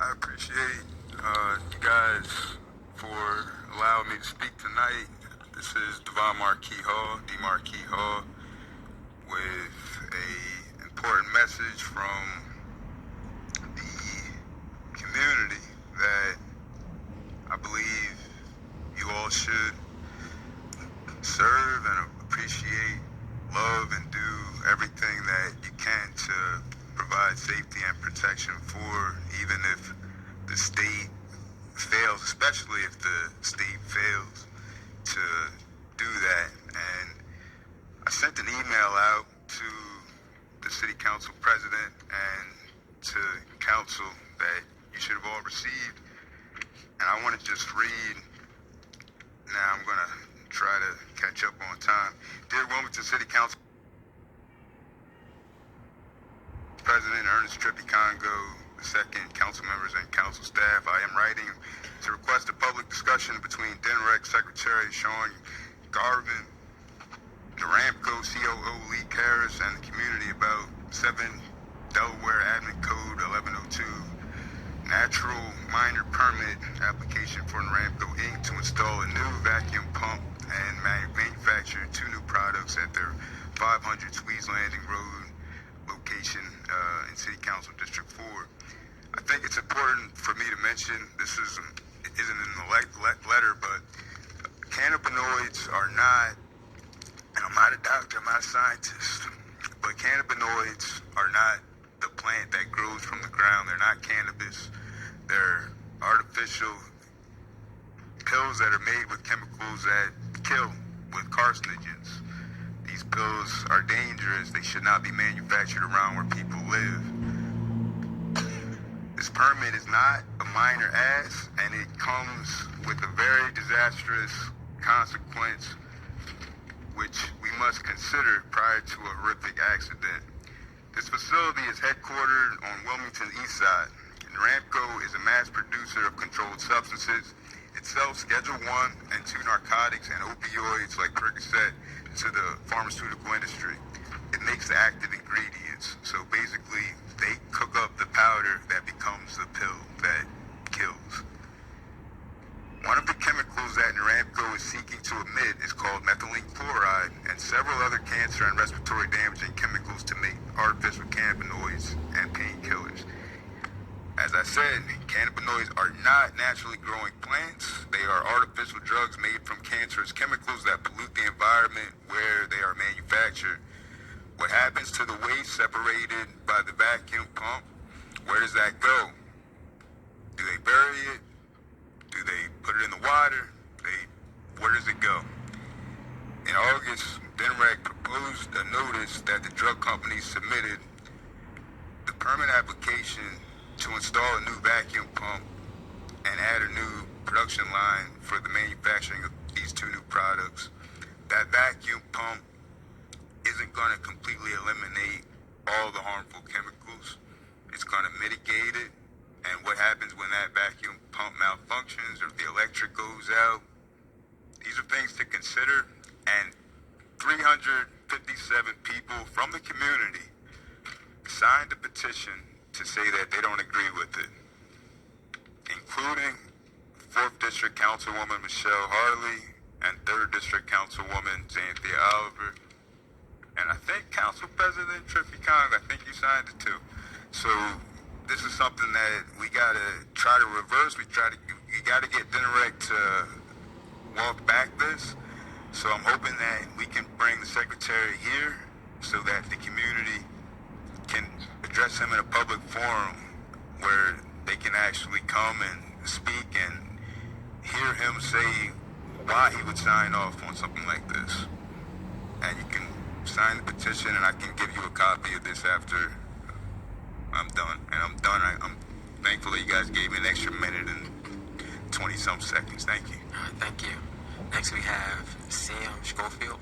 I appreciate you guys for allowing me to speak tonight. This is D.marqueHall, with a important message from the community that I believe you all should serve and appreciate, love, and do everything that you can to provide safety and protection for, even if the state fails, especially if the state fails to do that. And I sent an email out to the city council president and to council that you should have all received. And I want to just read. Now I'm going to try to catch up on time. Dear Wilmington City Council President Ernest Trippy Congo II, council members and council staff, I am writing to request a public discussion between DMarquehall Secretary Shawn Garvin, Noramco COO Lee Karras, and the community about 7 Delaware Admin Code 1102 natural minor permit application for Noramco Inc. to install a new vacuum pump and manufacture 2 new products at their 500 Swedes Landing Road location in City Council District 4. I think it's important for me to mention, this isn't in the letter, but cannabinoids are not, and I'm not a doctor, I'm not a scientist, but cannabinoids are not the plant that grows from the ground. They're not cannabis. They're artificial pills that are made with chemicals that kill, with carcinogens. These pills are dangerous. They should not be manufactured around where people live. This permit is not a minor ask, and it comes with a very disastrous consequence, which we must consider prior to a horrific accident. This facility is headquartered on Wilmington's east side. Noramco is a mass producer of controlled substances. It sells Schedule 1 and 2 narcotics and opioids like Percocet to the pharmaceutical industry. It makes the active ingredients. So basically, they cook up the powder that becomes the pill that kills. One of the chemicals that Noramco is seeking to emit is called methylene chloride, and several other cancer and respiratory damaging chemicals to make artificial cannabinoids and painkillers. As I said, cannabinoids are not naturally growing plants. They are artificial drugs made from cancerous chemicals that pollute the environment where they are manufactured. What happens to the waste separated by the vacuum pump? Where does that go? Do they bury it? Do they put it in the water? Where does it go? In August, DMarquehall proposed a notice that the drug companies submitted the permit application to install a new vacuum pump and add a new production line for the manufacturing of these 2 new products. That vacuum pump isn't going to completely eliminate all the harmful chemicals. It's going to mitigate it. And what happens when that vacuum pump malfunctions or the electric goes out? These are things to consider. And 357 people from the community signed a petition to say that they don't agree with it, including 4th District Councilwoman Michelle Harley and 3rd District Councilwoman Xanthia Oliver. And I think Council President Trippy Kong, I think you signed it too. So this is something that we gotta try to reverse. We gotta get DMarquehall to walk back this. So I'm hoping that we can bring the secretary here so that the community can address him in a public forum where they can actually come and speak and hear him say why he would sign off on something like this. And you can sign the petition, and I can give you a copy of this after I'm done. And I'm done. I'm thankful that you guys gave me an extra minute and 20-some seconds. Thank you. All right, thank you. Next we have Sam Schofield.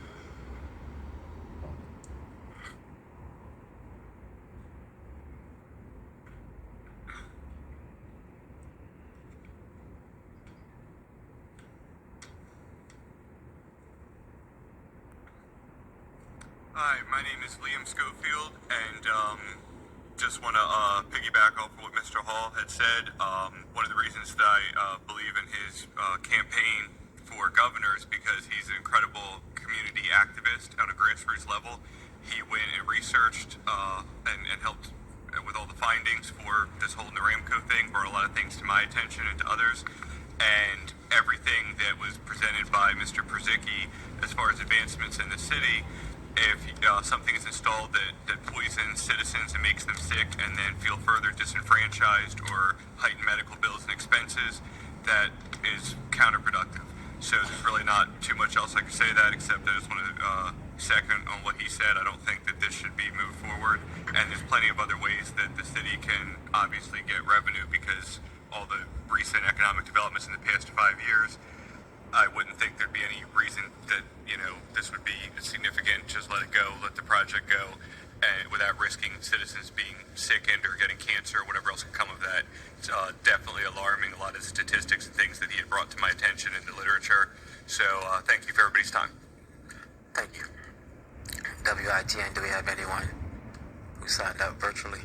Hi, my name is Liam Schofield, and just want to piggyback off what Mr. Hall had said. One of the reasons that I believe in his campaign for governor is because he's an incredible community activist on a grassroots level. He went and researched and helped with all the findings for this whole Noramco thing, brought a lot of things to my attention and to others. And everything that was presented by Mr. Przicki as far as advancements in the city, if something is installed that poisons citizens and makes them sick and then feel further disenfranchised or heighten medical bills and expenses, that is counterproductive. So there's really not too much else I can say to that, except I just want to second on what he said. I don't think that this should be moved forward, and there's plenty of other ways that the city can obviously get revenue, because all the recent economic developments in the past 5 years, I wouldn't think there'd be any reason that, this would be significant. Just let it go, let the project go, and without risking citizens being sickened or getting cancer or whatever else can come of that. It's definitely alarming, a lot of statistics and things that he had brought to my attention in the literature. So thank you for everybody's time. Thank you. WITN, do we have anyone who signed up virtually?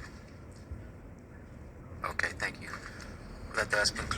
Okay, thank you. That does conclude.